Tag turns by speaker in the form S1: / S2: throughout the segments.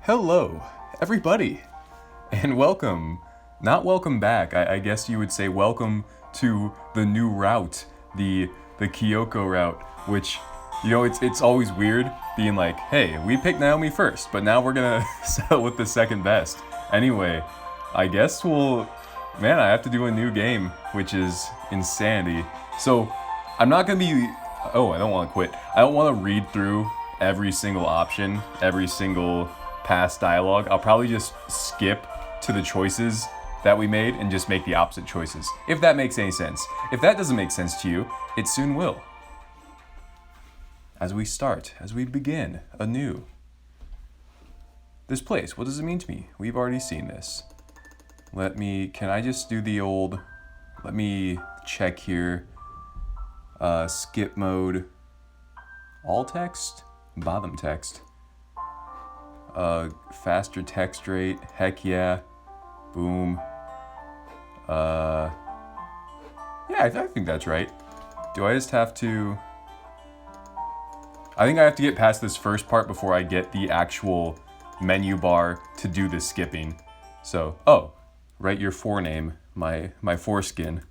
S1: Hello, everybody, and welcome. Not welcome back. I guess you would say welcome to the new route, the Kiyoko route, which, it's always weird being like, hey, we picked Naomi first, but now we're gonna settle with the second best. Anyway, I guess I have to do a new game, which is insanity. So, I'm not gonna be, I don't want to quit. I don't want to read through every single option, every single past dialogue. I'll probably just skip to the choices that we made and just make the opposite choices, if that makes any sense. If that doesn't make sense to you, it soon will. As we begin anew. This place, what does it mean to me? We've already seen this. Can I just do the old, let me check here. Skip mode, all text, bottom text. Faster text rate, heck yeah, boom. Yeah, I think that's right. Do I just have to... I think I have to get past this first part before I get the actual menu bar to do the skipping. So, write your forename, my foreskin.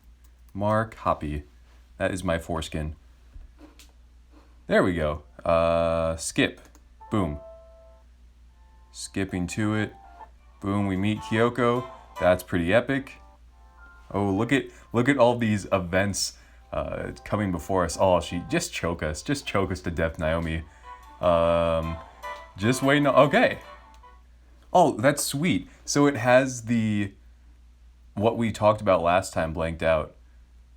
S1: Mark Hoppy. That is my foreskin. There we go. Skip. Boom. Skipping to it. Boom, we meet Kiyoko. That's pretty epic. Oh, look at all these events coming before us. Oh, she just choke us to death, Naomi. Just waiting. Okay. Oh, that's sweet. So it has what we talked about last time blanked out,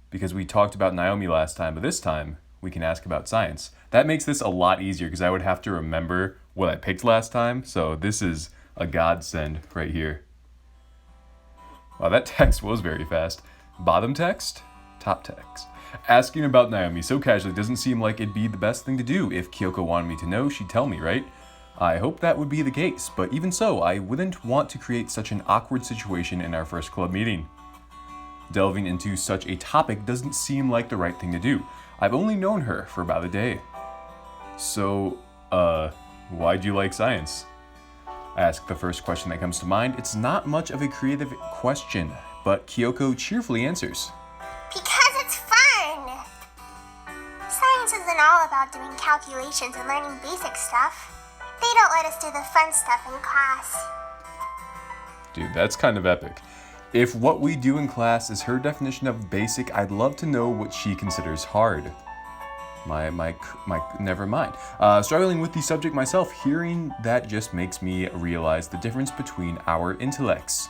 S1: because we talked about Naomi last time, but this time we can ask about science. That makes this a lot easier because I would have to remember what I picked last time, so this is a godsend right here. Wow, that text was very fast. Bottom text, top text. Asking about Naomi so casually doesn't seem like it'd be the best thing to do. If Kiyoko wanted me to know, she'd tell me, right? I hope that would be the case, but even so, I wouldn't want to create such an awkward situation in our first club meeting. Delving into such a topic doesn't seem like the right thing to do. I've only known her for about a day. So, why'd you like science? I ask the first question that comes to mind. It's not much of a creative question, but Kiyoko cheerfully answers.
S2: Because it's fun! Science isn't all about doing calculations and learning basic stuff. They don't let us do the fun stuff in class.
S1: Dude, that's kind of epic. If what we do in class is her definition of basic, I'd love to know what she considers hard. Never mind. Struggling with the subject myself, hearing that just makes me realize the difference between our intellects.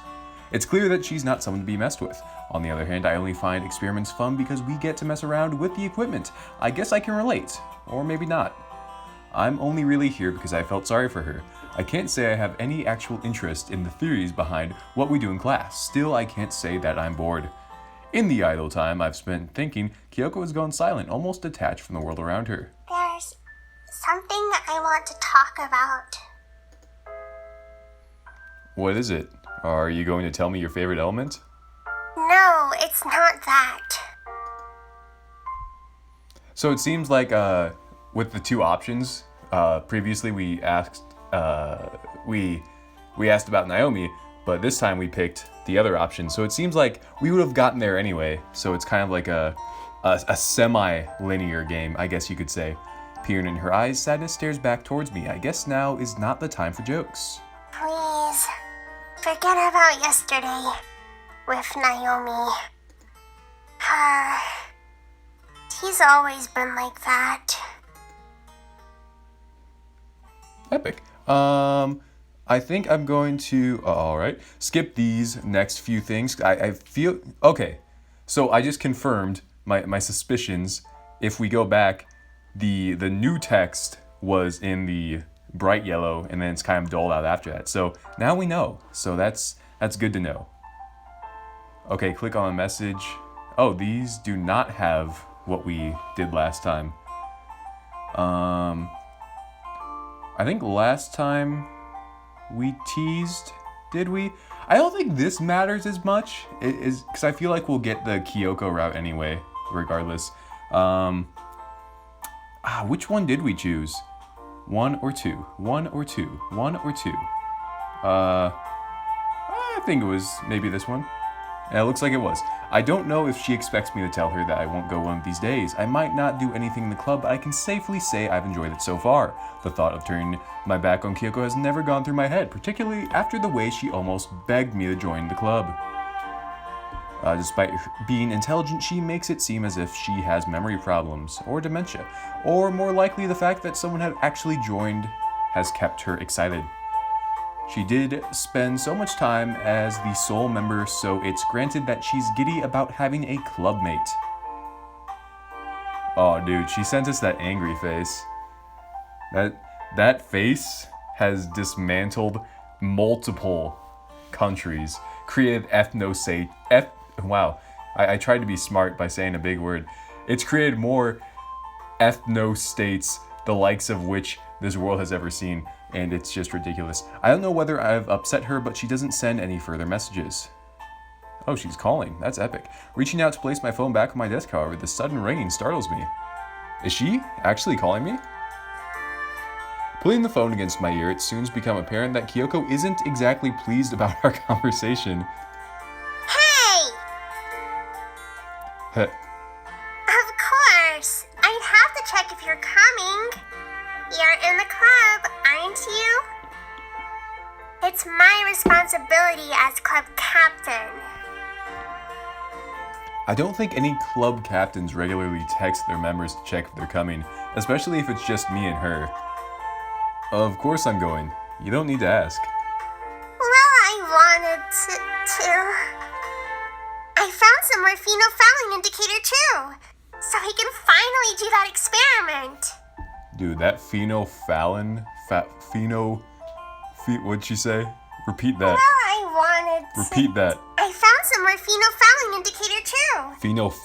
S1: It's clear that she's not someone to be messed with. On the other hand, I only find experiments fun because we get to mess around with the equipment. I guess I can relate, or maybe not. I'm only really here because I felt sorry for her. I can't say I have any actual interest in the theories behind what we do in class. Still, I can't say that I'm bored. In the idle time I've spent thinking, Kiyoko has gone silent, almost detached from the world around her.
S2: There's something I want to talk about.
S1: What is it? Are you going to tell me your favorite element?
S2: No, it's not that.
S1: So it seems like with the two options, previously we asked we asked about Naomi, but this time we picked the other option. So it seems like we would have gotten there anyway. So it's kind of like a semi-linear game, I guess you could say. Peering in her eyes, sadness stares back towards me. I guess now is not the time for jokes.
S2: Please, forget about yesterday with Naomi. He's always been like that.
S1: Epic. I think I'm going to, alright, skip these next few things. I feel, okay, so I just confirmed my suspicions. If we go back, the new text was in the bright yellow, and then it's kind of dulled out after that. So now we know, so that's good to know. Okay, click on a message. Oh, these do not have what we did last time. I think last time we teased, did we? I don't think this matters as much, because I feel like we'll get the Kiyoko route anyway, regardless. Which one did we choose? One or two? One or two? One or two? I think it was maybe this one. Yeah, it looks like it was. I don't know if she expects me to tell her that I won't go one of these days. I might not do anything in the club, but I can safely say I've enjoyed it so far. The thought of turning my back on Kiyoko has never gone through my head, particularly after the way she almost begged me to join the club. Despite being intelligent, she makes it seem as if she has memory problems or dementia, or more likely the fact that someone had actually joined has kept her excited. She did spend so much time as the sole member, so it's granted that she's giddy about having a clubmate. Oh, dude, she sent us that angry face. That face has dismantled multiple countries, created wow, I tried to be smart by saying a big word. It's created more ethno-states, the likes of which this world has ever seen, and it's just ridiculous. I don't know whether I've upset her, but she doesn't send any further messages. Oh, she's calling. That's epic. Reaching out to place my phone back on my desk, however, the sudden ringing startles me. Is she actually calling me? Putting the phone against my ear, it soon's become apparent that Kiyoko isn't exactly pleased about our conversation.
S2: Hey!
S1: Heh.
S2: Of course. I'd have to check if you're coming. You're in the club, aren't you? It's my responsibility as club captain.
S1: I don't think any club captains regularly text their members to check if they're coming, especially if it's just me and her. Of course I'm going. You don't need to ask.
S2: Well, I wanted to. I found some more phenolphthalein indicator too, so he can finally do that experiment.
S1: Dude, that what'd she say? Repeat that.
S2: Well, I wanted to.
S1: Repeat that.
S2: I found some more phenolphthalein indicator too,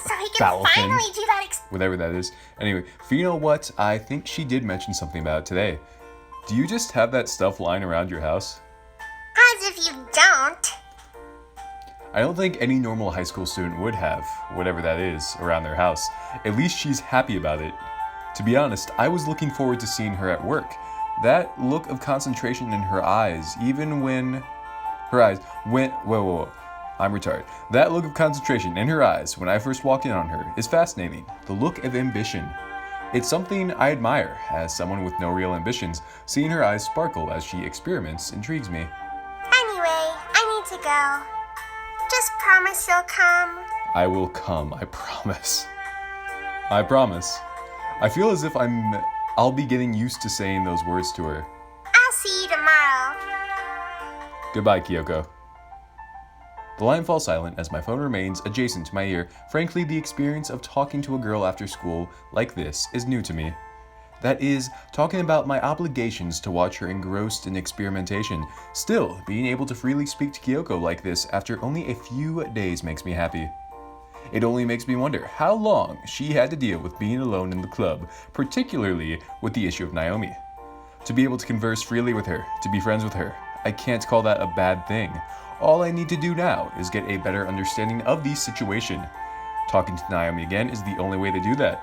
S2: so he can
S1: Phenolphthalein.
S2: finally do that
S1: Whatever that is. Anyway, what? I think she did mention something about it today. Do you just have that stuff lying around your house?
S2: As if you don't.
S1: I don't think any normal high school student would have, whatever that is, around their house. At least she's happy about it. To be honest, I was looking forward to seeing her at work. That look of concentration in her eyes, even when... Whoa. I'm retarded. That look of concentration in her eyes when I first walked in on her is fascinating. The look of ambition. It's something I admire. As someone with no real ambitions, seeing her eyes sparkle as she experiments intrigues me.
S2: Anyway, I need to go. Just promise you'll come.
S1: I will come, I promise. I promise. I feel as if I'll be getting used to saying those words to her.
S2: I'll see you tomorrow.
S1: Goodbye, Kiyoko. The line falls silent as my phone remains adjacent to my ear. Frankly, the experience of talking to a girl after school like this is new to me. That is, talking about my obligations to watch her engrossed in experimentation. Still, being able to freely speak to Kiyoko like this after only a few days makes me happy. It only makes me wonder how long she had to deal with being alone in the club, particularly with the issue of Naomi. To be able to converse freely with her, to be friends with her, I can't call that a bad thing. All I need to do now is get a better understanding of the situation. Talking to Naomi again is the only way to do that.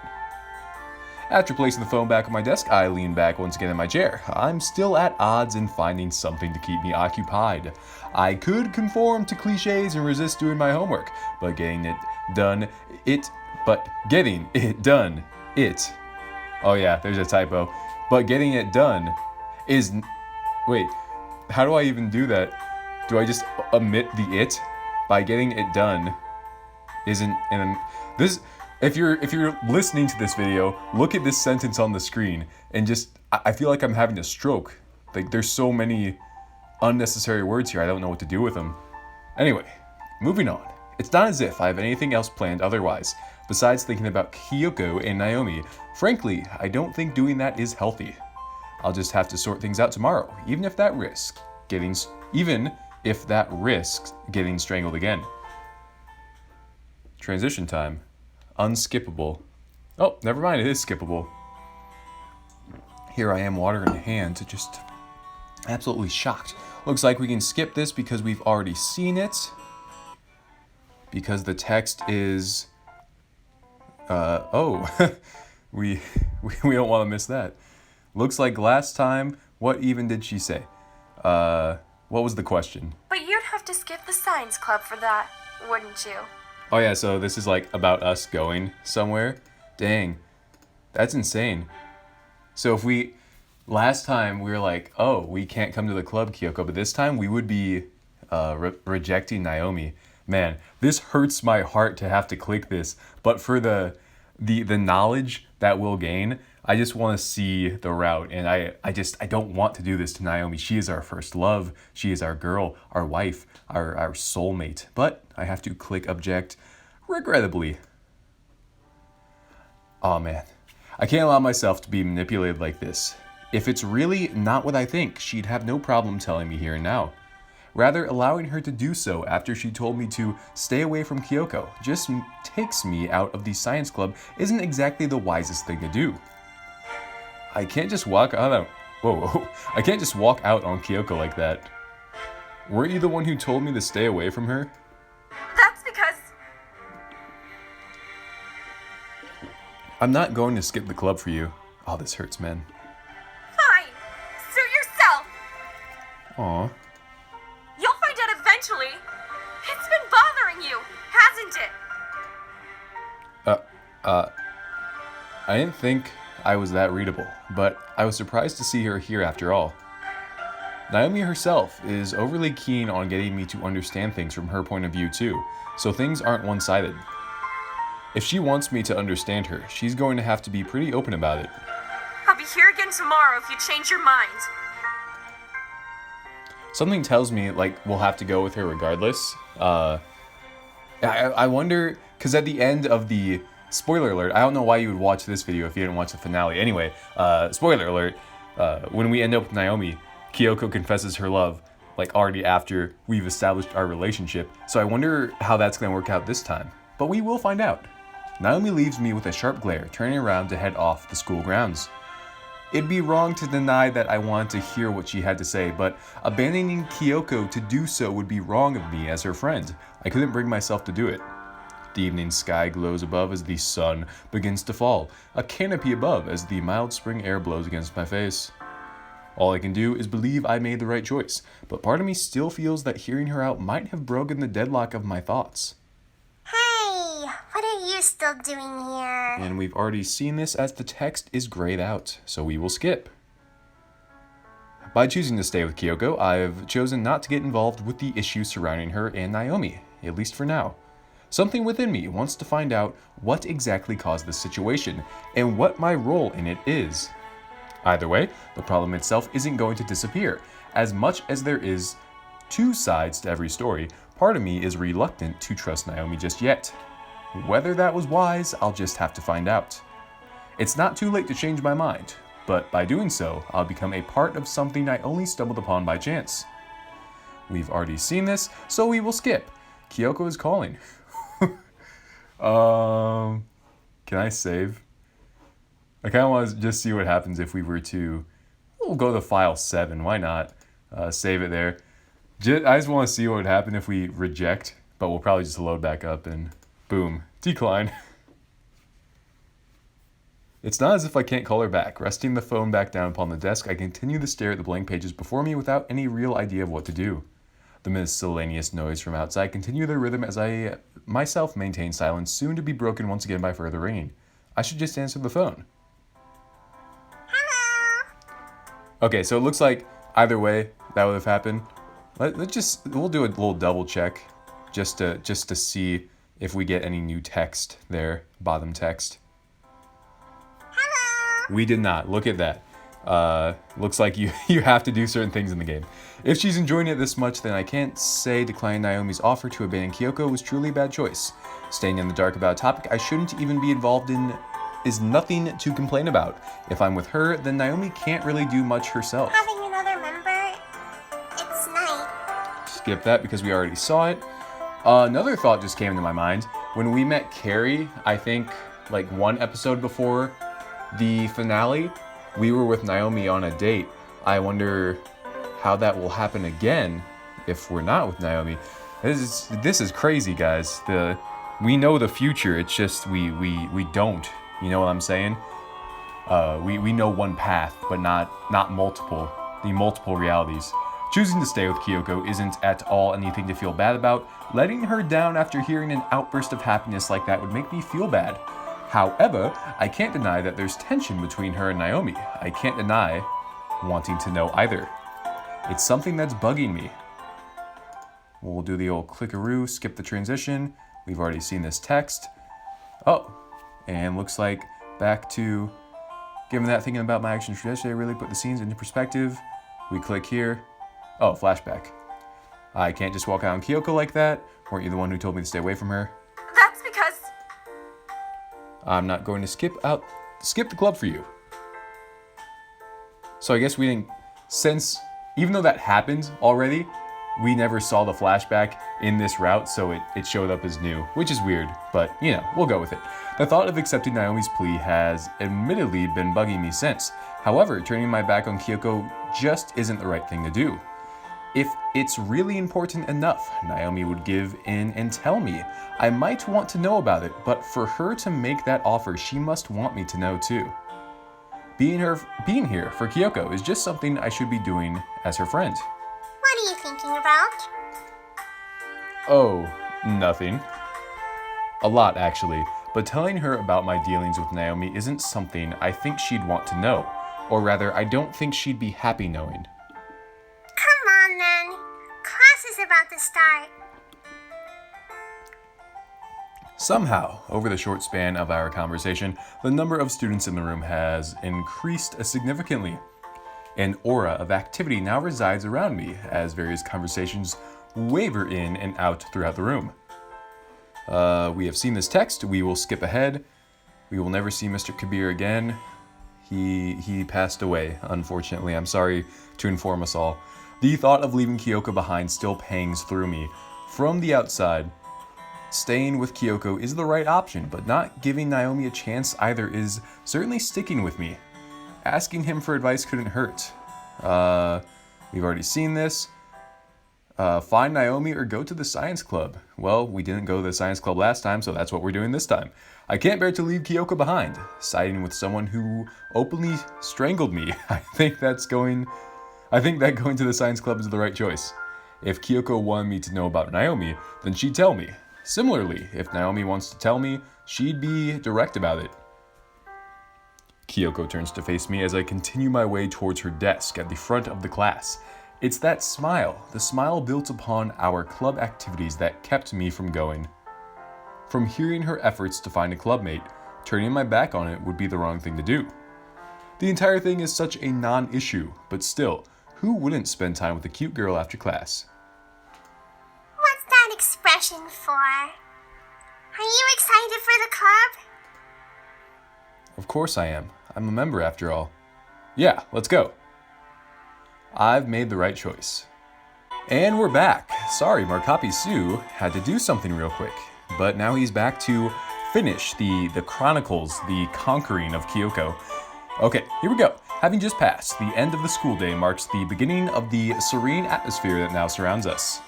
S1: After placing the phone back on my desk, I lean back once again in my chair. I'm still at odds in finding something to keep me occupied. I could conform to cliches and resist doing my homework, but getting it done, oh yeah, there's a typo. But getting it done is, wait, how do I even do that? Do I just omit the it? By getting it done isn't, and this, if you're listening to this video, look at this sentence on the screen and just, I feel like I'm having a stroke. Like there's so many unnecessary words here, I don't know what to do with them. Anyway, moving on. It's not as if I have anything else planned otherwise, besides thinking about Kiyoko and Naomi. Frankly, I don't think doing that is healthy. I'll just have to sort things out tomorrow, even if that risks getting strangled again. Transition time. Unskippable. Oh, never mind, it is skippable. Here I am, water in hand, just absolutely shocked. Looks like we can skip this because we've already seen it. Because the text is... we don't want to miss that. Looks like last time, what even did she say? What was the question?
S3: But you'd have to skip the science club for that, wouldn't you?
S1: Oh yeah, so this is like about us going somewhere? Dang. That's insane. So if we... Last time we were like, oh, we can't come to the club, Kiyoko, but this time we would be rejecting Naomi. Man, this hurts my heart to have to click this, but for the knowledge that we'll gain, I just want to see the route, and I don't want to do this to Naomi. She is our first love. She is our girl, our wife, our soulmate. But I have to click object, regrettably. Oh man, I can't allow myself to be manipulated like this. If it's really not what I think, she'd have no problem telling me here and now. Rather, allowing her to do so after she told me to stay away from Kiyoko just takes me out of the science club isn't exactly the wisest thing to do. I can't just walk out. Whoa! I can't just walk out on Kiyoko like that. Weren't you the one who told me to stay away from her?
S3: That's because...
S1: I'm not going to skip the club for you. Oh, this hurts, man.
S3: Fine! Suit yourself!
S1: Aw.
S3: You'll find out eventually. It's been bothering you, hasn't it?
S1: I didn't think I was that readable, but I was surprised to see her here after all. Naomi herself is overly keen on getting me to understand things from her point of view too, so things aren't one-sided. If she wants me to understand her, she's going to have to be pretty open about it.
S3: I'll be here again tomorrow if you change your mind.
S1: Something tells me, like, we'll have to go with her regardless. I wonder, because at the end of the... Spoiler alert, I don't know why you would watch this video if you didn't watch the finale. Anyway, spoiler alert, when we end up with Naomi, Kiyoko confesses her love, like, already after we've established our relationship. So I wonder how that's going to work out this time. But we will find out. Naomi leaves me with a sharp glare, turning around to head off the school grounds. It'd be wrong to deny that I wanted to hear what she had to say, but abandoning Kiyoko to do so would be wrong of me as her friend. I couldn't bring myself to do it. The evening sky glows above as the sun begins to fall, a canopy above as the mild spring air blows against my face. All I can do is believe I made the right choice, but part of me still feels that hearing her out might have broken the deadlock of my thoughts.
S2: Hey, what are you still doing here?
S1: And we've already seen this as the text is grayed out, so we will skip. By choosing to stay with Kiyoko, I've chosen not to get involved with the issues surrounding her and Naomi, at least for now. Something within me wants to find out what exactly caused this situation, and what my role in it is. Either way, the problem itself isn't going to disappear. As much as there is two sides to every story, part of me is reluctant to trust Naomi just yet. Whether that was wise, I'll just have to find out. It's not too late to change my mind, but by doing so, I'll become a part of something I only stumbled upon by chance. We've already seen this, so we will skip. Kiyoko is calling. Can I save? I kind of want to just see what happens if we were to... We'll go to file 7, why not? Save it there. I just want to see what would happen if we reject, but we'll probably just load back up and boom, decline. It's not as if I can't call her back. Resting the phone back down upon the desk, I continue to stare at the blank pages before me without any real idea of what to do. The miscellaneous noise from outside continue their rhythm as I myself maintain silence, soon to be broken once again by further ringing. I should just answer the phone.
S2: Hello?
S1: Okay, so it looks like either way that would have happened. We'll do a little double check just to see if we get any new text there, bottom text.
S2: Hello?
S1: We did not. Look at that. Looks like you have to do certain things in the game. If she's enjoying it this much, then I can't say declining Naomi's offer to abandon Kiyoko was truly a bad choice. Staying in the dark about a topic I shouldn't even be involved in is nothing to complain about. If I'm with her, then Naomi can't really do much herself.
S2: Having another member? It's night.
S1: Skip that because we already saw it. Another thought just came into my mind. When we met Carrie, I think like one episode before the finale, we were with Naomi on a date. I wonder how that will happen again if we're not with Naomi. This is crazy, guys. We know the future. It's just we don't. You know what I'm saying? We know one path, but not multiple. The multiple realities. Choosing to stay with Kiyoko isn't at all anything to feel bad about. Letting her down after hearing an outburst of happiness like that would make me feel bad. However, I can't deny that there's tension between her and Naomi. I can't deny wanting to know either. It's something that's bugging me. We'll do the old clickaroo, skip the transition. We've already seen this text. Oh, and looks like back to, given that thinking about my actions yesterday really put the scenes into perspective. We click here. Oh, flashback. I can't just walk out on Kiyoko like that. Weren't you the one who told me to stay away from her?
S3: That's because...
S1: I'm not going to skip the club for you. So I guess we didn't, since, even though that happened already, we never saw the flashback in this route, so it showed up as new, which is weird, but you know, we'll go with it. The thought of accepting Naomi's plea has admittedly been bugging me since. However, turning my back on Kiyoko just isn't the right thing to do. If it's really important enough, Naomi would give in and tell me. I might want to know about it, but for her to make that offer, she must want me to know too. Being here for Kiyoko is just something I should be doing as her friend.
S2: What are you thinking about?
S1: Oh, nothing. A lot, actually. But telling her about my dealings with Naomi isn't something I think she'd want to know. Or rather, I don't think she'd be happy knowing.
S2: Come on then. Class is about to start.
S1: Somehow, over the short span of our conversation, the number of students in the room has increased significantly. An aura of activity now resides around me as various conversations waver in and out throughout the room. We have seen this text. We will skip ahead. We will never see Mr. Kabir again. He passed away, unfortunately. I'm sorry to inform us all. The thought of leaving Kiyoko behind still pangs through me. From the outside, staying with Kiyoko is the right option, but not giving Naomi a chance either is certainly sticking with me. Asking him for advice couldn't hurt. We've already seen this. Find Naomi or go to the science club. Well, we didn't go to the science club last time, so that's what we're doing this time. I can't bear to leave Kiyoko behind. Siding with someone who openly strangled me. I think that going to the science club is the right choice. If Kiyoko wanted me to know about Naomi, then she'd tell me. Similarly, if Naomi wants to tell me, she'd be direct about it. Kiyoko turns to face me as I continue my way towards her desk at the front of the class. It's that smile, the smile built upon our club activities that kept me from going. From hearing her efforts to find a clubmate, turning my back on it would be the wrong thing to do. The entire thing is such a non-issue, but still, who wouldn't spend time with a cute girl after class?
S2: What's that expression for? Are you excited for the club?
S1: Of course I am. I'm a member after all. Yeah, let's go. I've made the right choice. And we're back. Sorry, Markapi Sue had to do something real quick, but now he's back to finish the chronicles, the conquering of Kiyoko. Okay, here we go. Having just passed, the end of the school day marks the beginning of the serene atmosphere that now surrounds us.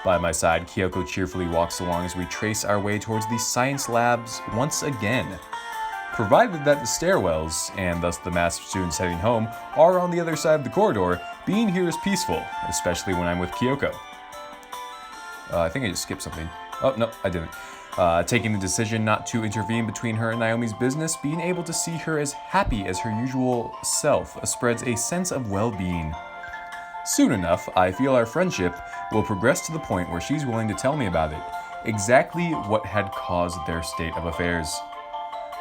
S1: By my side, Kiyoko cheerfully walks along as we trace our way towards the science labs once again. Provided that the stairwells, and thus the mass of students heading home, are on the other side of the corridor, being here is peaceful, especially when I'm with Kiyoko. I think I just skipped something. Oh, no, I didn't. Taking the decision not to intervene between her and Naomi's business, being able to see her as happy as her usual self spreads a sense of well-being. Soon enough, I feel our friendship will progress to the point where she's willing to tell me about it, exactly what had caused their state of affairs.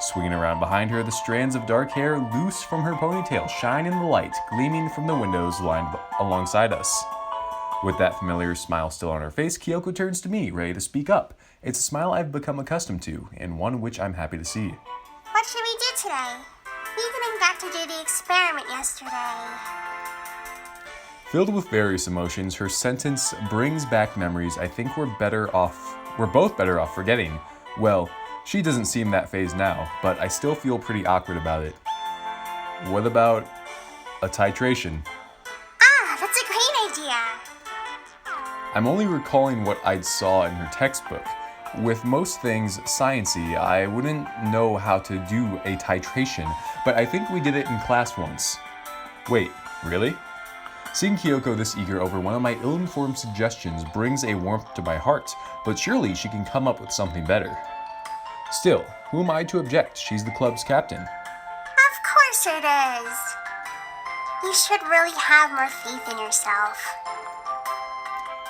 S1: Swinging around behind her, the strands of dark hair loose from her ponytail shine in the light, gleaming from the windows lined alongside us. With that familiar smile still on her face, Kiyoko turns to me, ready to speak up. It's a smile I've become accustomed to, and one which I'm happy to see.
S2: What should we do today? We didn't get to do the experiment yesterday.
S1: Filled with various emotions, her sentence brings back memories I think we're both better off forgetting. Well, she doesn't seem that phased now, but I still feel pretty awkward about it. What about a titration?
S2: Ah, that's a great idea.
S1: I'm only recalling what I saw in her textbook. With most things science-y, I wouldn't know how to do a titration, but I think we did it in class once. Wait, really? Seeing Kiyoko this eager over one of my ill-informed suggestions brings a warmth to my heart, but surely she can come up with something better. Still, who am I to object? She's the club's captain.
S2: Of course it is. You should really have more faith in yourself.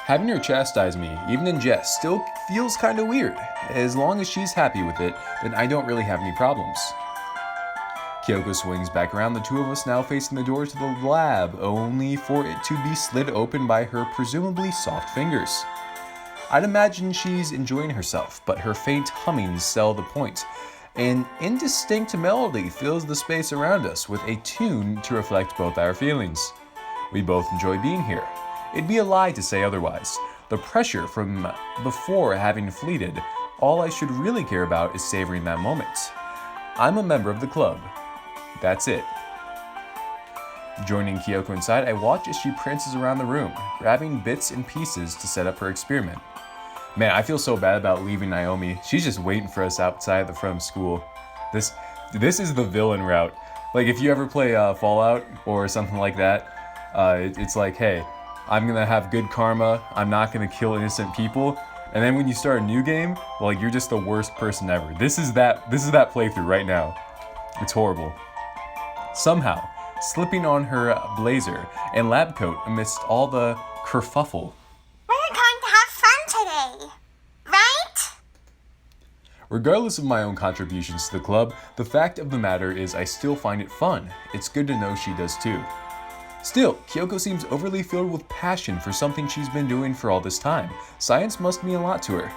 S1: Having her chastise me, even in jest, still feels kinda weird. As long as she's happy with it, then I don't really have any problems. Kiyoko swings back around, the two of us now facing the door to the lab, only for it to be slid open by her presumably soft fingers. I'd imagine she's enjoying herself, but her faint hummings sell the point. An indistinct melody fills the space around us with a tune to reflect both our feelings. We both enjoy being here. It'd be a lie to say otherwise. The pressure from before having fleeted, all I should really care about is savoring that moment. I'm a member of the club. That's it. Joining Kiyoko inside, I watch as she prances around the room, grabbing bits and pieces to set up her experiment. Man, I feel so bad about leaving Naomi. She's just waiting for us outside the front of school. This is the villain route. Like, if you ever play Fallout or something like that, it's like, hey, I'm gonna have good karma, I'm not gonna kill innocent people, and then when you start a new game, well, you're just the worst person ever. This is that playthrough right now. It's horrible. Somehow, slipping on her blazer and lab coat amidst all the kerfuffle.
S2: We're going to have fun today, right?
S1: Regardless of my own contributions to the club, the fact of the matter is I still find it fun. It's good to know she does too. Still, Kiyoko seems overly filled with passion for something she's been doing for all this time. Science must mean a lot to her.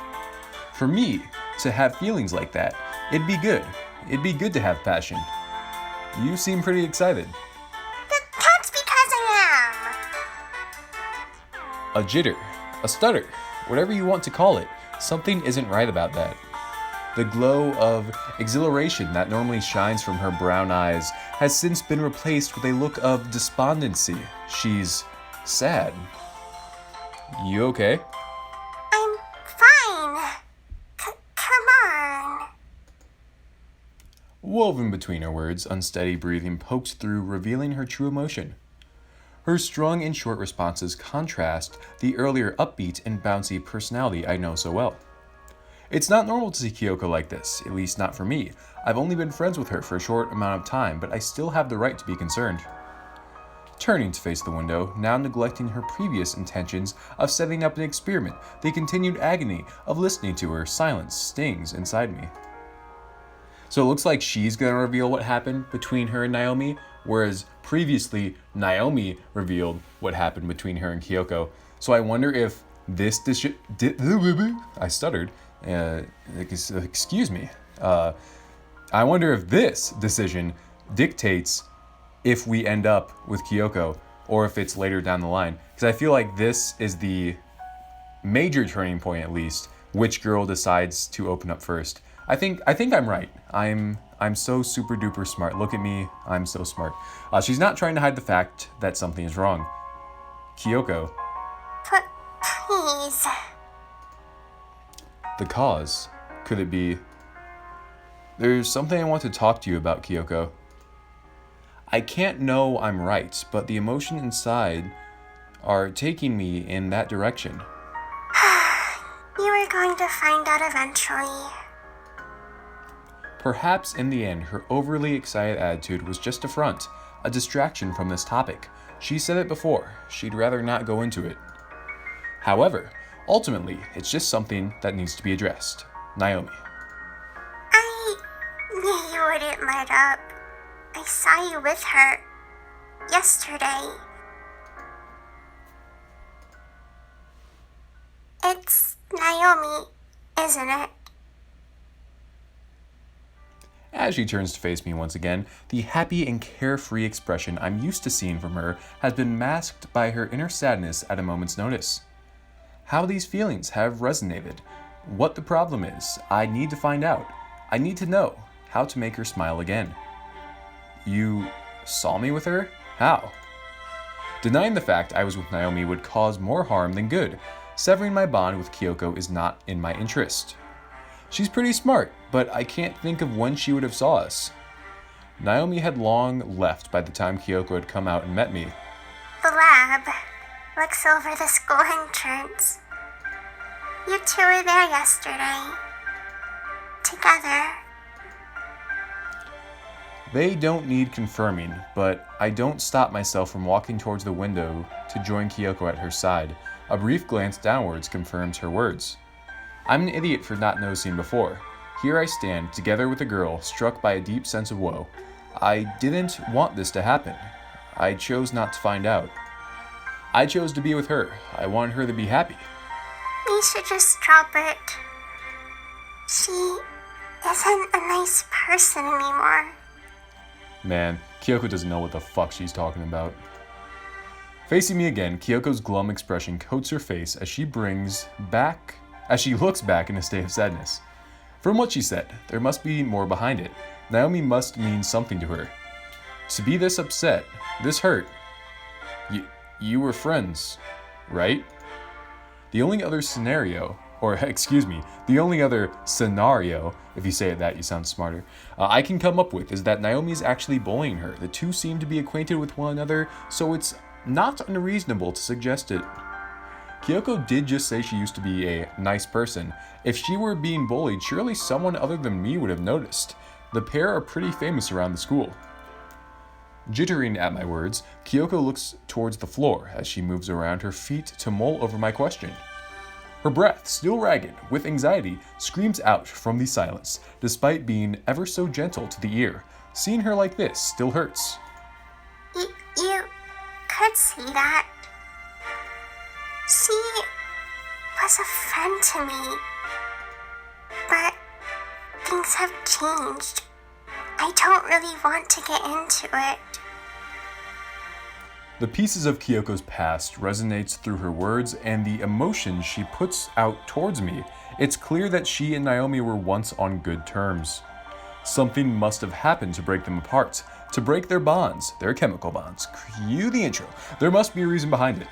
S1: For me to have feelings like that, it'd be good. It'd be good to have passion. You seem pretty excited.
S2: That's because I am.
S1: A jitter, a stutter, whatever you want to call it, something isn't right about that. The glow of exhilaration that normally shines from her brown eyes has since been replaced with a look of despondency. She's sad. You okay?
S2: I'm fine. Come on.
S1: Woven between her words, unsteady breathing pokes through, revealing her true emotion. Her strong and short responses contrast the earlier upbeat and bouncy personality I know so well. It's not normal to see Kiyoko like this, at least not for me. I've only been friends with her for a short amount of time, but I still have the right to be concerned. Turning to face the window, now neglecting her previous intentions of setting up an experiment, the continued agony of listening to her silence stings inside me. So it looks like she's going to reveal what happened between her and Naomi, whereas previously Naomi revealed what happened between her and Kiyoko. So I wonder if this I stuttered. Excuse me. I wonder if this decision dictates if we end up with Kiyoko or if it's later down the line. Because I feel like this is the major turning point, at least, which girl decides to open up first. I think I'm right. I'm so super duper smart. Look at me. I'm so smart. She's not trying to hide the fact that something is wrong. Kiyoko.
S2: Please.
S1: The cause? Could it be... There's something I want to talk to you about, Kiyoko. I can't know I'm right, but the emotion inside are taking me in that direction.
S2: You are going to find out eventually.
S1: Perhaps in the end, her overly excited attitude was just a front, a distraction from this topic. She said it before, she'd rather not go into it. However, ultimately, it's just something that needs to be addressed. Naomi.
S2: I knew you wouldn't let up. I saw you with her yesterday. It's Naomi, isn't it?
S1: As she turns to face me once again, the happy and carefree expression I'm used to seeing from her has been masked by her inner sadness at a moment's notice. How these feelings have resonated, what the problem is, I need to find out. I need to know how to make her smile again. You saw me with her? How? Denying the fact I was with Naomi would cause more harm than good. Severing my bond with Kiyoko is not in my interest. She's pretty smart, but I can't think of when she would have saw us. Naomi had long left by the time Kiyoko had come out and met me.
S2: The lab. club looks over the school entrance. You two were there yesterday. Together.
S1: They don't need confirming, but I don't stop myself from walking towards the window to join Kiyoko at her side. A brief glance downwards confirms her words. I'm an idiot for not noticing before. Here I stand, together with a girl, struck by a deep sense of woe. I didn't want this to happen. I chose not to find out. I chose to be with her. I wanted her to be happy.
S2: We should just drop it. She isn't a nice person anymore.
S1: Man, Kiyoko doesn't know what the fuck she's talking about. Facing me again, Kyoko's glum expression coats her face as she looks back in a state of sadness. From what she said, there must be more behind it. Naomi must mean something to her. To be this upset, this hurt. You were friends, right? The only other scenario, if you say it that, you sound smarter, I can come up with is that Naomi is actually bullying her. The two seem to be acquainted with one another, so it's not unreasonable to suggest it. Kiyoko did just say she used to be a nice person. If she were being bullied, surely someone other than me would have noticed. The pair are pretty famous around the school. Jittering at my words, Kiyoko looks towards the floor as she moves around her feet to mull over my question. Her breath, still ragged with anxiety, screams out from the silence, despite being ever so gentle to the ear. Seeing her like this still hurts.
S2: You could see that. She was a friend to me. But things have changed. I don't really want to get into it.
S1: The pieces of Kiyoko's past resonates through her words and the emotion she puts out towards me. It's clear that she and Naomi were once on good terms. Something must have happened to break them apart, to break their bonds, their chemical bonds. Cue the intro. There must be a reason behind it.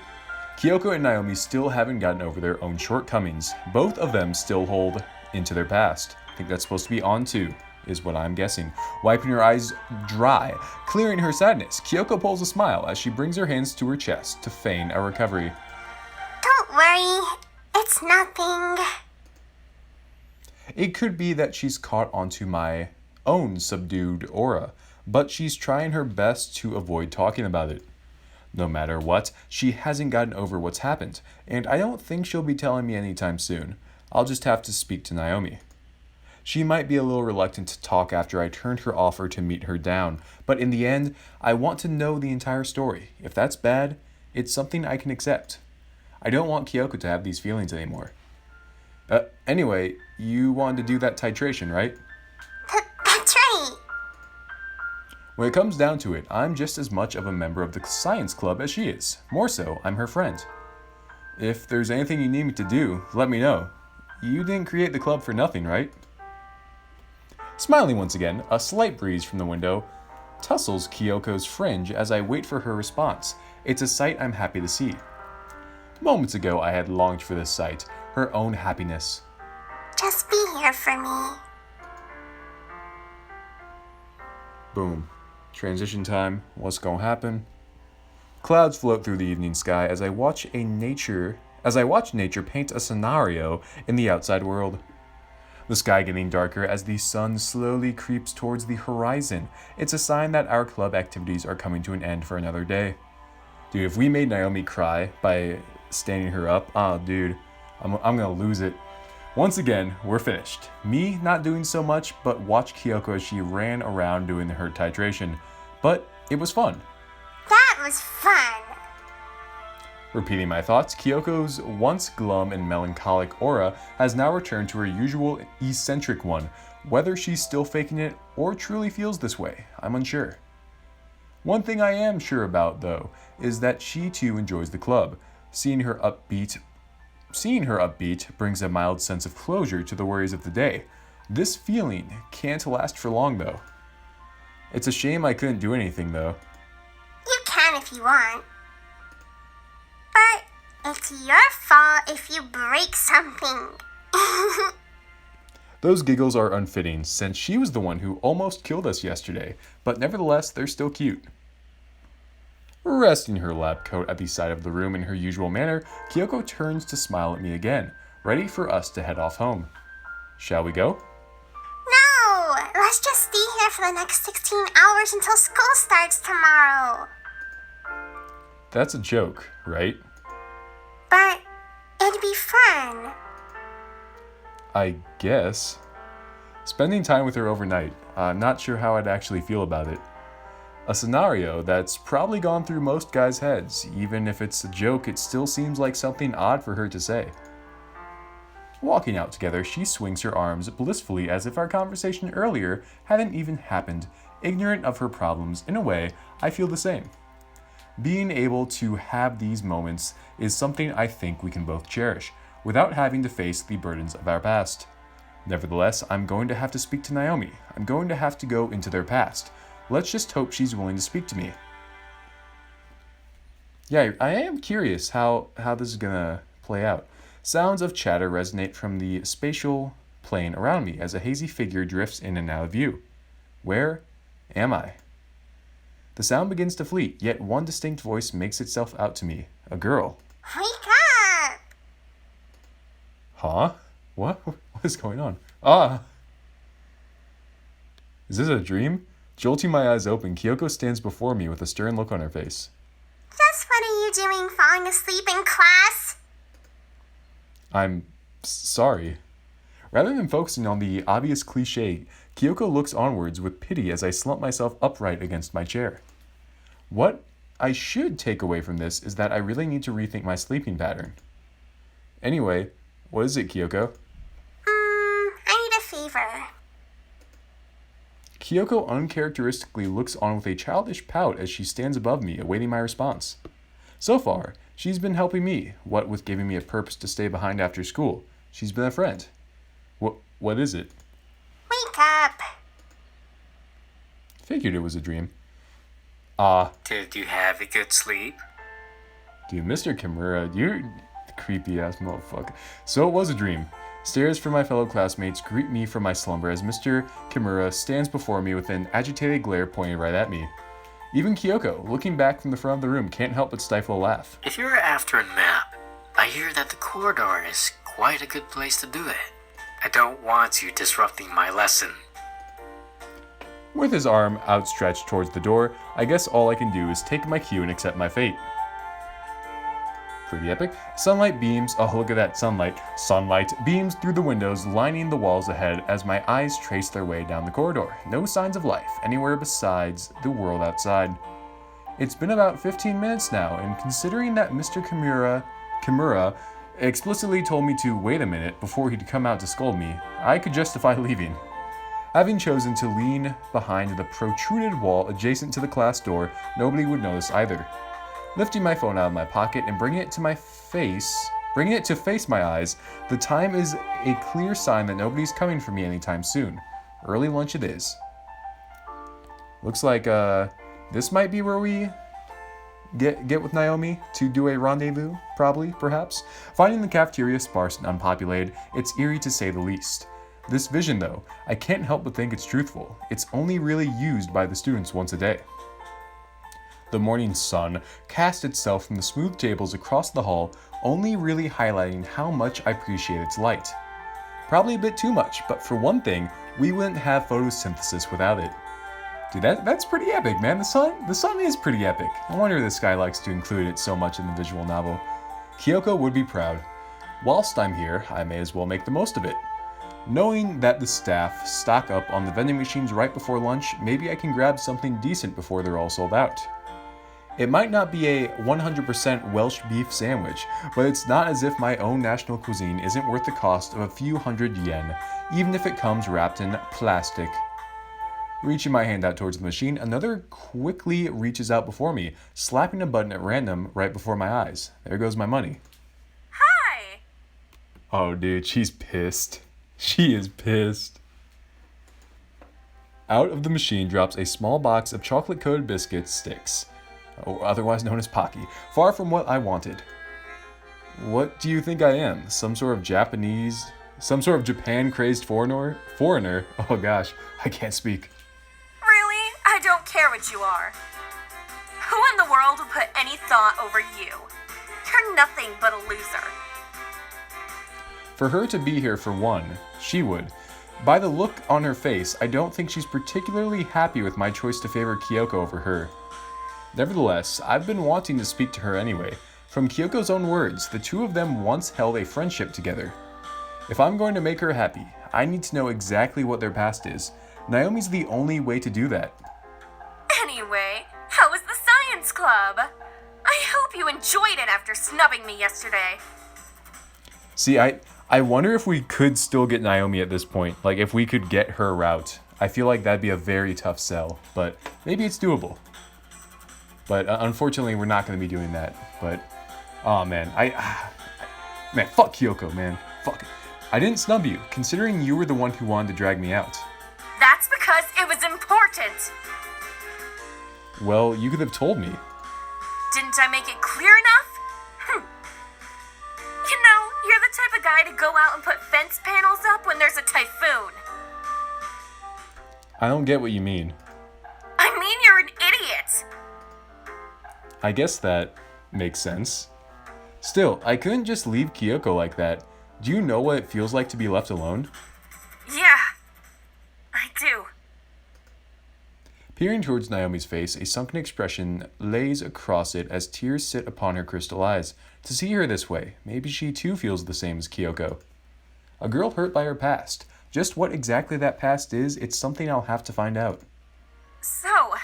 S1: Kiyoko and Naomi still haven't gotten over their own shortcomings. Both of them still hold into their past. I think that's supposed to be on to, is what I'm guessing. Wiping her eyes dry, clearing her sadness, Kiyoko pulls a smile as she brings her hands to her chest to feign a recovery.
S2: Don't worry, it's nothing.
S1: It could be that she's caught onto my own subdued aura, but she's trying her best to avoid talking about it. No matter what, she hasn't gotten over what's happened, and I don't think she'll be telling me anytime soon. I'll just have to speak to Naomi. She might be a little reluctant to talk after I turned her offer to meet her down, but in the end, I want to know the entire story. If that's bad, it's something I can accept. I don't want Kiyoko to have these feelings anymore. Anyway, you wanted to do that titration, right?
S2: That's right.
S1: When it comes down to it, I'm just as much of a member of the science club as she is. More so, I'm her friend. If there's anything you need me to do, let me know. You didn't create the club for nothing, right? Smiling once again, a slight breeze from the window tussles Kiyoko's fringe as I wait for her response. It's a sight I'm happy to see. Moments ago, I had longed for this sight, her own happiness.
S2: Just be here for me.
S1: Boom. Transition time. What's gonna happen? Clouds float through the evening sky as I watch nature paint a scenario in the outside world. The sky getting darker as the sun slowly creeps towards the horizon. It's a sign that our club activities are coming to an end for another day. Dude, if we made Naomi cry by standing her up, dude, I'm gonna lose it. Once again, we're finished. Me not doing so much, but watch Kiyoko as she ran around doing her titration. But it was fun.
S2: That was fun.
S1: Repeating my thoughts, Kiyoko's once glum and melancholic aura has now returned to her usual eccentric one. Whether she's still faking it or truly feels this way, I'm unsure. One thing I am sure about, though, is that she too enjoys the club. Seeing her upbeat brings a mild sense of closure to the worries of the day. This feeling can't last for long, though. It's a shame I couldn't do anything, though.
S2: You can if you want. But it's your fault if you break something.
S1: Those giggles are unfitting, since she was the one who almost killed us yesterday, but nevertheless, they're still cute. Resting her lab coat at the side of the room in her usual manner, Kiyoko turns to smile at me again, ready for us to head off home. Shall we go?
S2: No! Let's just stay here for the next 16 hours until school starts tomorrow.
S1: That's a joke, right?
S2: But it'd be fun.
S1: I guess. Spending time with her overnight, not sure how I'd actually feel about it. A scenario that's probably gone through most guys' heads. Even if it's a joke, it still seems like something odd for her to say. Walking out together, she swings her arms blissfully as if our conversation earlier hadn't even happened, ignorant of her problems. In a way, I feel the same. Being able to have these moments is something I think we can both cherish, without having to face the burdens of our past. Nevertheless, I'm going to have to speak to Naomi. I'm going to have to go into their past. Let's just hope she's willing to speak to me. Yeah, I am curious how this is gonna play out. Sounds of chatter resonate from the spatial plane around me as a hazy figure drifts in and out of view. Where am I? The sound begins to fleet, yet one distinct voice makes itself out to me. A girl.
S2: Wake up!
S1: Huh? What? What is going on? Ah! Is this a dream? Jolting my eyes open, Kiyoko stands before me with a stern look on her face.
S2: Just what are you doing falling asleep in class?
S1: I'm sorry. Rather than focusing on the obvious cliche, Kiyoko looks onwards with pity as I slump myself upright against my chair. What I should take away from this is that I really need to rethink my sleeping pattern. Anyway, what is it, Kiyoko?
S2: I need a favor.
S1: Kiyoko uncharacteristically looks on with a childish pout as she stands above me, awaiting my response. So far, she's been helping me, what with giving me a purpose to stay behind after school. She's been a friend. What is it?
S2: Wake up.
S1: Figured it was a dream.
S4: Did you have a good sleep?
S1: Dude, Mr. Kimura, you're a creepy-ass motherfucker. So it was a dream. Stares from my fellow classmates greet me from my slumber as Mr. Kimura stands before me with an agitated glare pointed right at me. Even Kiyoko, looking back from the front of the room, can't help but stifle a laugh.
S4: If you're after a nap, I hear that the corridor is quite a good place to do it. I don't want you disrupting my lesson.
S1: With his arm outstretched towards the door, I guess all I can do is take my cue and accept my fate. Pretty epic. Sunlight beams, oh look at that sunlight. Sunlight beams through the windows, lining the walls ahead as my eyes trace their way down the corridor. No signs of life anywhere besides the world outside. It's been about 15 minutes now, and considering that Mr. Kimura explicitly told me to wait a minute before he'd come out to scold me, I could justify leaving. Having chosen to lean behind the protruded wall adjacent to the class door, nobody would notice either. Lifting my phone out of my pocket and bringing it to face my eyes, the time is a clear sign that nobody's coming for me anytime soon. Early lunch it is. Looks like this might be where we get with Naomi to do a rendezvous, perhaps. Finding the cafeteria sparse and unpopulated, it's eerie to say the least. This vision, though, I can't help but think it's truthful. It's only really used by the students once a day. The morning sun cast itself from the smooth tables across the hall, only really highlighting how much I appreciate its light. Probably a bit too much, but for one thing, we wouldn't have photosynthesis without it. Dude, that's pretty epic, man. The sun is pretty epic. No wonder this guy likes to include it so much in the visual novel. Kiyoko would be proud. Whilst I'm here, I may as well make the most of it. Knowing that the staff stock up on the vending machines right before lunch, maybe I can grab something decent before they're all sold out. It might not be a 100% Welsh beef sandwich, but it's not as if my own national cuisine isn't worth the cost of a few hundred yen, even if it comes wrapped in plastic. Reaching my hand out towards the machine, another quickly reaches out before me, slapping a button at random right before my eyes. There goes my money.
S3: Hi!
S1: Oh, dude, she's pissed. She is pissed. Out of the machine drops a small box of chocolate-coated biscuit sticks, otherwise known as Pocky, far from what I wanted. What do you think I am? Some sort of Japan-crazed foreigner? Oh gosh, I can't speak.
S3: Really? I don't care what you are. Who in the world would put any thought over you? You're nothing but a loser.
S1: For her to be here for one, she would. By the look on her face, I don't think she's particularly happy with my choice to favor Kiyoko over her. Nevertheless, I've been wanting to speak to her anyway. From Kiyoko's own words, the two of them once held a friendship together. If I'm going to make her happy, I need to know exactly what their past is. Naomi's the only way to do that.
S3: Anyway, how was the science club? I hope you enjoyed it after snubbing me yesterday.
S1: See, I wonder if we could still get Naomi at this point. Like, if we could get her route. I feel like that'd be a very tough sell, but maybe it's doable. But unfortunately, we're not going to be doing that. But, oh man, man, fuck Kiyoko, man. Fuck. I didn't snub you, considering you were the one who wanted to drag me out.
S3: That's because it was important.
S1: Well, you could have told me.
S3: Didn't I make it clear enough? You know, you're the type of guy to go out and put fence panels up when there's a typhoon.
S1: I don't get what you mean.
S3: I mean, you're an idiot.
S1: I guess that makes sense. Still, I couldn't just leave Kiyoko like that. Do you know what it feels like to be left alone?
S3: Yeah, I do.
S1: Peering towards Naomi's face, a sunken expression lays across it as tears sit upon her crystal eyes. To see her this way, maybe she too feels the same as Kiyoko. A girl hurt by her past. Just what exactly that past is, it's something I'll have to find out.
S3: So,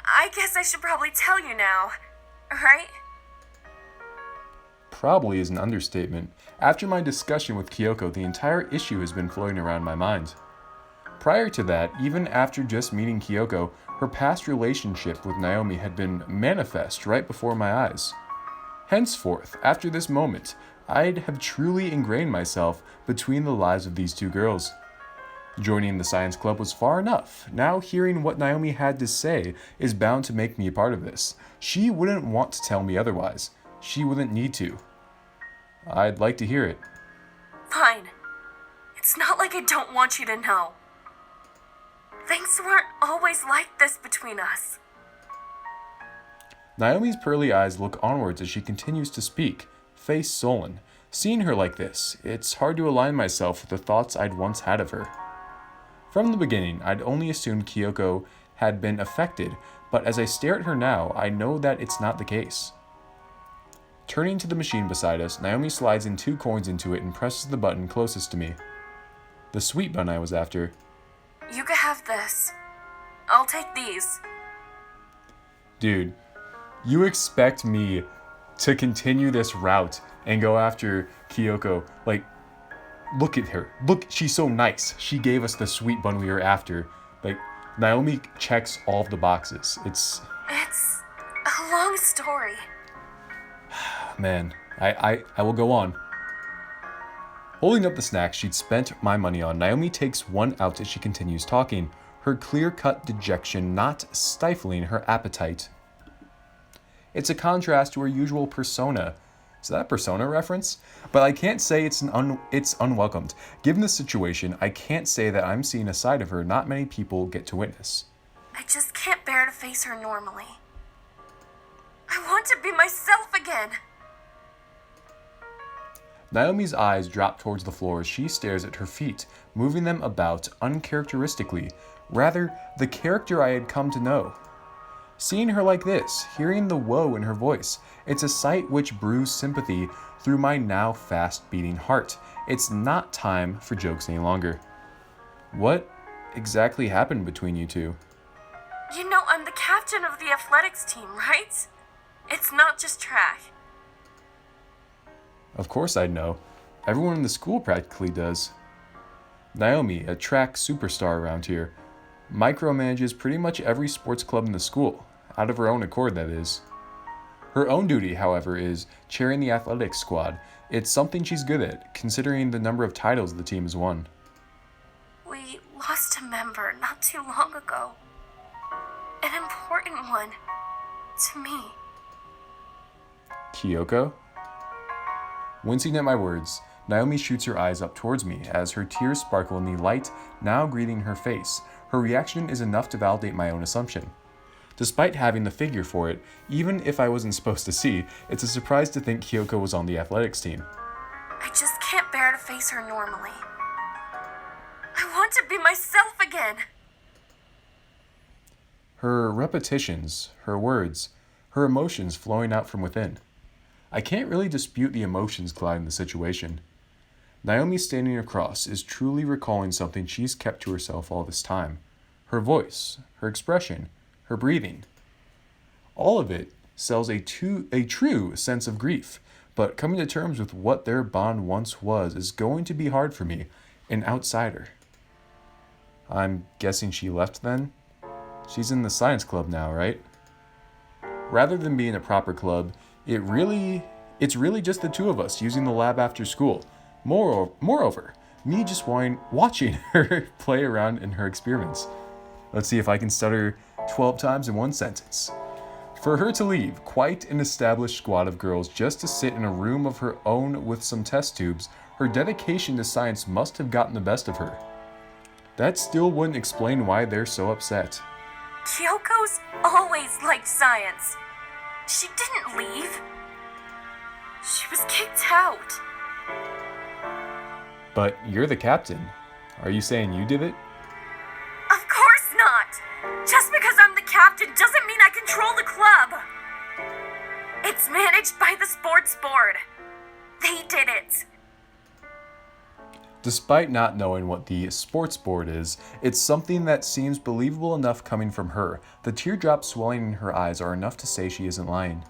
S3: I guess I should probably tell you now, right?
S1: Probably is an understatement. After my discussion with Kiyoko, the entire issue has been floating around my mind. Prior to that, even after just meeting Kiyoko, her past relationship with Naomi had been manifest right before my eyes. Henceforth, after this moment, I'd have truly ingrained myself between the lives of these two girls. Joining the science club was far enough. Now hearing what Naomi had to say is bound to make me a part of this. She wouldn't want to tell me otherwise. She wouldn't need to. I'd like to hear it.
S3: Fine. It's not like I don't want you to know. Things weren't always like this between us.
S1: Naomi's pearly eyes look onwards as she continues to speak, face sullen. Seeing her like this, it's hard to align myself with the thoughts I'd once had of her. From the beginning, I'd only assumed Kiyoko had been affected, but as I stare at her now, I know that it's not the case. Turning to the machine beside us, Naomi slides in 2 coins into it and presses the button closest to me. The sweet bun I was after.
S3: You could have this. I'll take these.
S1: Dude, you expect me to continue this route and go after Kiyoko? Like, look at her. Look, she's so nice. She gave us the sweet bun we were after. Like, Naomi checks all of the boxes. It's
S3: a long story.
S1: Man, I will go on. Holding up the snacks she'd spent my money on, Naomi takes one out as she continues talking, her clear-cut dejection not stifling her appetite. It's a contrast to her usual persona. Is that a Persona reference? But I can't say it's unwelcomed. Given the situation, I can't say that I'm seeing a side of her not many people get to witness.
S3: I just can't bear to face her normally. I want to be myself again.
S1: Naomi's eyes drop towards the floor as she stares at her feet, moving them about uncharacteristically, rather the character I had come to know. Seeing her like this, hearing the woe in her voice, it's a sight which brews sympathy through my now fast-beating heart. It's not time for jokes any longer. What exactly happened between you two?
S3: You know I'm the captain of the athletics team, right? It's not just track.
S1: Of course I'd know. Everyone in the school practically does. Naomi, a track superstar around here, micromanages pretty much every sports club in the school, out of her own accord, that is. Her own duty, however, is chairing the athletics squad. It's something she's good at, considering the number of titles the team has won.
S3: We lost a member not too long ago. An important one. To me.
S1: Kiyoko? Wincing at my words, Naomi shoots her eyes up towards me as her tears sparkle in the light now greeting her face. Her reaction is enough to validate my own assumption. Despite having the figure for it, even if I wasn't supposed to see, it's a surprise to think Kiyoko was on the athletics team.
S3: I just can't bear to face her normally. I want to be myself again.
S1: Her repetitions, her words, her emotions flowing out from within. I can't really dispute the emotions clouding the situation. Naomi standing across is truly recalling something she's kept to herself all this time. Her voice, her expression, her breathing. All of it sells a true sense of grief, but coming to terms with what their bond once was is going to be hard for me, an outsider. I'm guessing she left then? She's in the science club now, right? Rather than being a proper club, it's really just the two of us using the lab after school. Moreover, me just watching her play around in her experiments. Let's see if I can stutter 12 times in one sentence. For her to leave quite an established squad of girls just to sit in a room of her own with some test tubes, her dedication to science must have gotten the best of her. That still wouldn't explain why they're so upset.
S3: Kiyoko's always liked science. She didn't leave. She was kicked out.
S1: But you're the captain. Are you saying you did it?
S3: Of course not! Just because I'm the captain doesn't mean I control the club. It's managed by the sports board. They did it.
S1: Despite not knowing what the sports board is, it's something that seems believable enough coming from her. The teardrops swelling in her eyes are enough to say she isn't lying.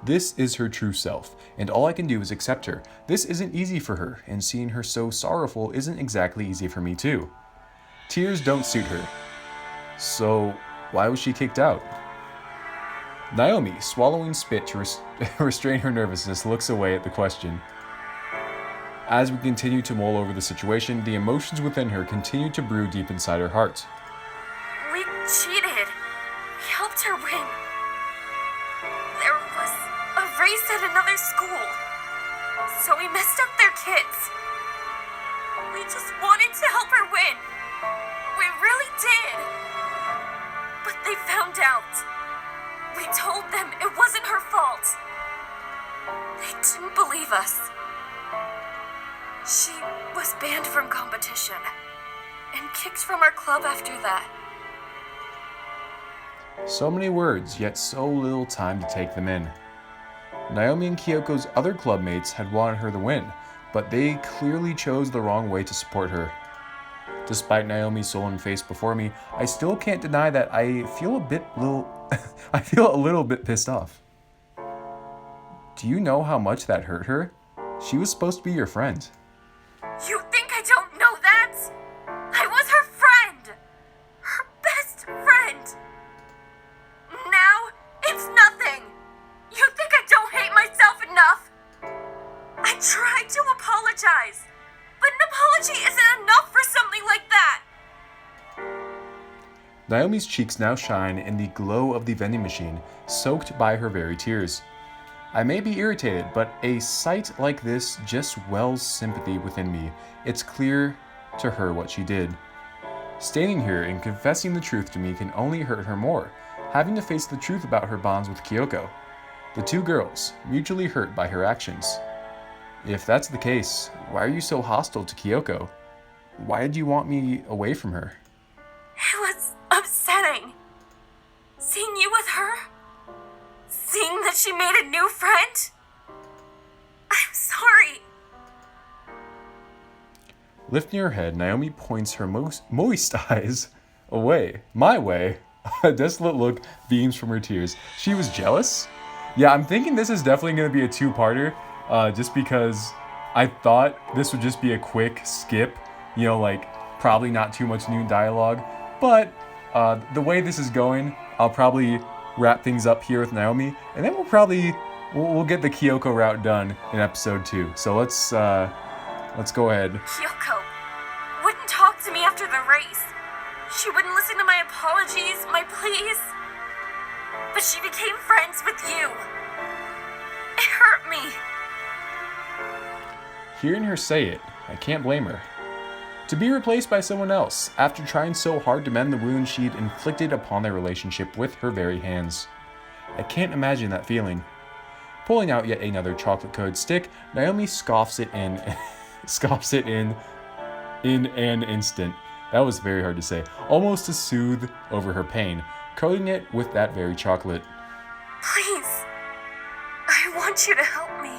S1: This is her true self, and all I can do is accept her. This isn't easy for her, and seeing her so sorrowful isn't exactly easy for me too. Tears don't suit her. So, why was she kicked out? Naomi, swallowing spit to restrain her nervousness, looks away at the question. As we continue to mull over the situation, the emotions within her continue to brew deep inside her heart.
S3: We cheated. We helped her win. There was a race at another school, so we messed up their kids. We just wanted to help her win. We really did. But they found out. We told them it wasn't her fault. They didn't believe us. She was banned from competition and kicked from our club after that.
S1: So many words, yet so little time to take them in. Naomi and Kiyoko's other clubmates had wanted her to win, but they clearly chose the wrong way to support her. Despite Naomi's sullen face before me, I still can't deny that I feel a little bit pissed off. Do you know how much that hurt her? She was supposed to be your friend.
S3: You think I don't know that? I was her friend! Her best friend! Now, it's nothing! You think I don't hate myself enough? I tried to apologize, but an apology isn't enough for something like that!
S1: Naomi's cheeks now shine in the glow of the vending machine, soaked by her very tears. I may be irritated, but a sight like this just wells sympathy within me. It's clear to her what she did. Standing here and confessing the truth to me can only hurt her more, having to face the truth about her bonds with Kiyoko. The two girls, mutually hurt by her actions. If that's the case, why are you so hostile to Kiyoko? Why did you want me away from her?
S3: It was upsetting. Seeing you with her? Seeing that she made a new friend? I'm sorry.
S1: Lifting her head, Naomi points her moist eyes away, my way. A desolate look beams from her tears. She was jealous? Yeah, I'm thinking this is definitely going to be a two-parter, just because I thought this would just be a quick skip, probably not too much new dialogue. But the way this is going, I'll probably wrap things up here with Naomi, and then we'll get the Kiyoko route done in episode 2. So let's go ahead.
S3: Kiyoko wouldn't talk to me after the race. She wouldn't listen to my apologies, my pleas. But she became friends with you. It hurt me.
S1: Hearing her say it, I can't blame her. to be replaced by someone else after trying so hard to mend the wound she'd inflicted upon their relationship with her very hands. I can't imagine that feeling. Pulling out yet another chocolate-coated stick, Naomi scoffs it in an instant. That was very hard to say. Almost to soothe over her pain, coating it with that very chocolate.
S3: Please. I want you to help me.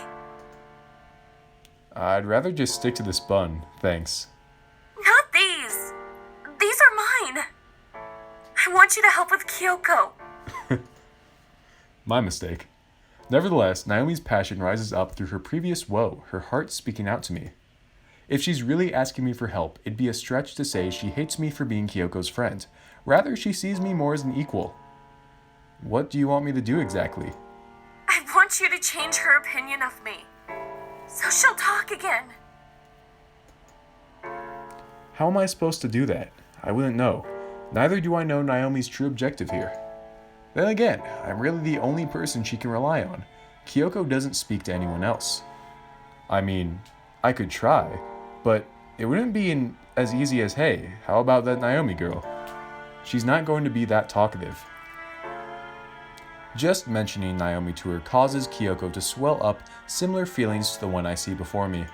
S1: I'd rather just stick to this bun, thanks.
S3: Not these. These are mine. I want you to help with Kiyoko.
S1: My mistake. Nevertheless, Naomi's passion rises up through her previous woe, her heart speaking out to me. If she's really asking me for help, it'd be a stretch to say she hates me for being Kiyoko's friend. Rather, she sees me more as an equal. What do you want me to do exactly?
S3: I want you to change her opinion of me, so she'll talk again.
S1: How am I supposed to do that? I wouldn't know. Neither do I know Naomi's true objective here. Then again, I'm really the only person she can rely on. Kiyoko doesn't speak to anyone else. I mean, I could try, but it wouldn't be as easy as, hey, how about that Naomi girl? She's not going to be that talkative. Just mentioning Naomi to her causes Kiyoko to swell up similar feelings to the one I see before me.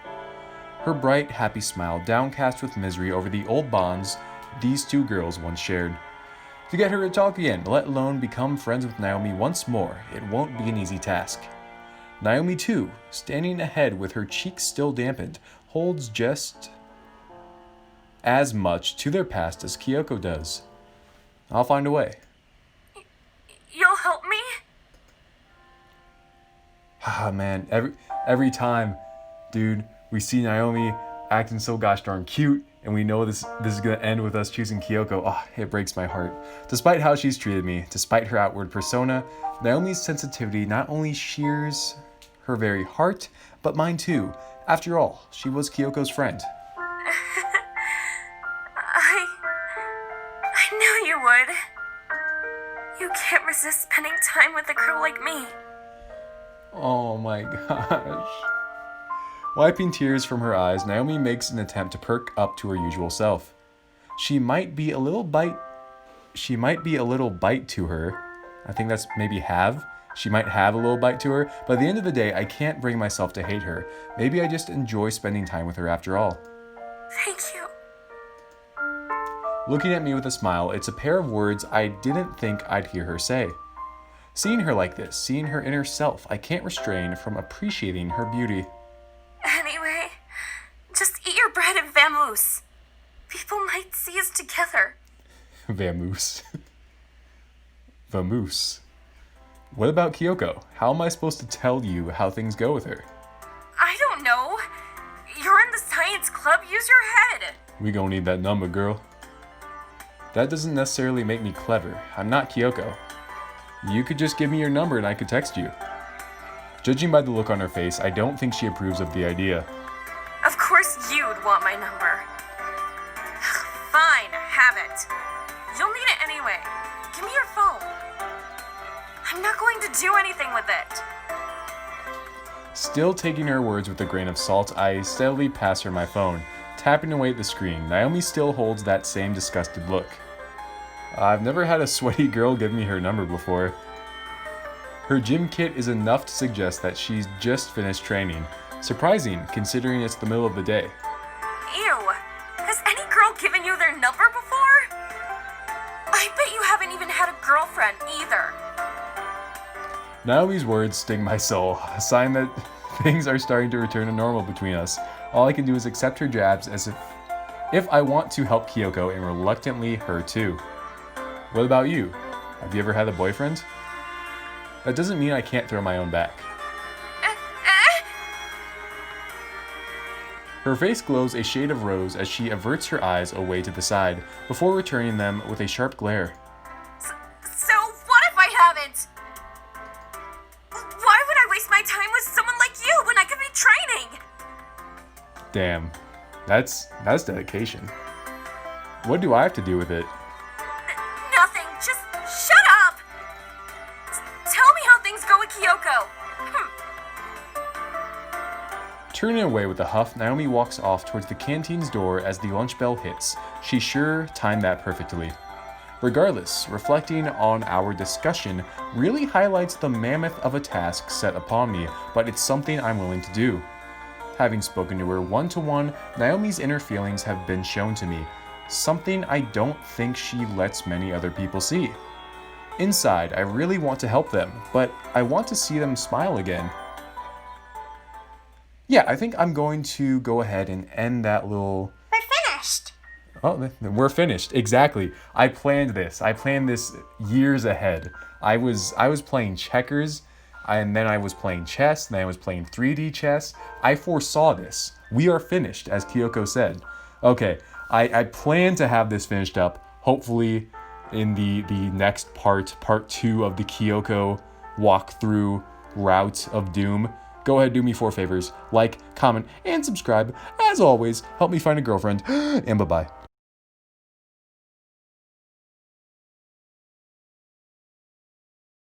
S1: Her bright, happy smile downcast with misery over the old bonds these two girls once shared. To get her to talk again, let alone become friends with Naomi once more, it won't be an easy task. Naomi, too, standing ahead with her cheeks still dampened, holds just as much to their past as Kiyoko does. I'll find a way.
S3: You'll help me?
S1: Ah, man, every time, dude, we see Naomi acting so gosh darn cute, and we know this is gonna end with us choosing Kiyoko. Oh, it breaks my heart. Despite how she's treated me, despite her outward persona, Naomi's sensitivity not only shears her very heart, but mine too. After all, she was Kiyoko's friend.
S3: I knew you would. You can't resist spending time with a girl like me.
S1: Oh my gosh. Wiping tears from her eyes, Naomi makes an attempt to perk up to her usual self. She might be a little bite to her. I think that's maybe have. She might have a little bite to her, but at the end of the day, I can't bring myself to hate her. Maybe I just enjoy spending time with her after all.
S3: Thank you.
S1: Looking at me with a smile, it's a pair of words I didn't think I'd hear her say. Seeing her like this, seeing her inner self, I can't restrain from appreciating her beauty.
S3: Anyway, just eat your bread and vamoose. People might see us together.
S1: Vamoose. Vamoose. What about Kiyoko? How am I supposed to tell you how things go with her?
S3: I don't know. You're in the science club. Use your head.
S1: We gonna need that number, girl. That doesn't necessarily make me clever. I'm not Kiyoko. You could just give me your number and I could text you. Judging by the look on her face, I don't think she approves of the idea.
S3: Of course you'd want my number. Fine, have it. You'll need it anyway. Give me your phone. I'm not going to do anything with it.
S1: Still taking her words with a grain of salt, I steadily pass her my phone, tapping away at the screen. Naomi still holds that same disgusted look. I've never had a sweaty girl give me her number before. Her gym kit is enough to suggest that she's just finished training. Surprising, considering it's the middle of the day.
S3: Ew. Has any girl given you their number before? I bet you haven't even had a girlfriend either.
S1: Naomi's words sting my soul, a sign that things are starting to return to normal between us. All I can do is accept her jabs as if I want to help Kiyoko and reluctantly her too. What about you? Have you ever had a boyfriend? That doesn't mean I can't throw my own back. Her face glows a shade of rose as she averts her eyes away to the side, before returning them with a sharp glare.
S3: So what if I haven't? Why would I waste my time with someone like you when I could be training?
S1: Damn, that's dedication. What do I have to do with it?
S3: Nothing, just shut up! Tell me how things go with Kiyoko.
S1: Turning away with a huff, Naomi walks off towards the canteen's door as the lunch bell hits. She sure timed that perfectly. Regardless, reflecting on our discussion really highlights the mammoth of a task set upon me, but it's something I'm willing to do. Having spoken to her one-to-one, Naomi's inner feelings have been shown to me, something I don't think she lets many other people see. Inside, I really want to help them, but I want to see them smile again. Yeah, I think I'm going to go ahead and end that little...
S2: We're finished.
S1: Oh, we're finished. Exactly. I planned this. I planned this years ahead. I was playing checkers, and then I was playing chess, and then I was playing 3D chess. I foresaw this. We are finished, as Kiyoko said. Okay, I plan to have this finished up, hopefully in the next part 2 of the Kiyoko walkthrough route of doom. Go ahead, do me 4 favors. Like, comment, and subscribe. As always, help me find a girlfriend, and bye-bye.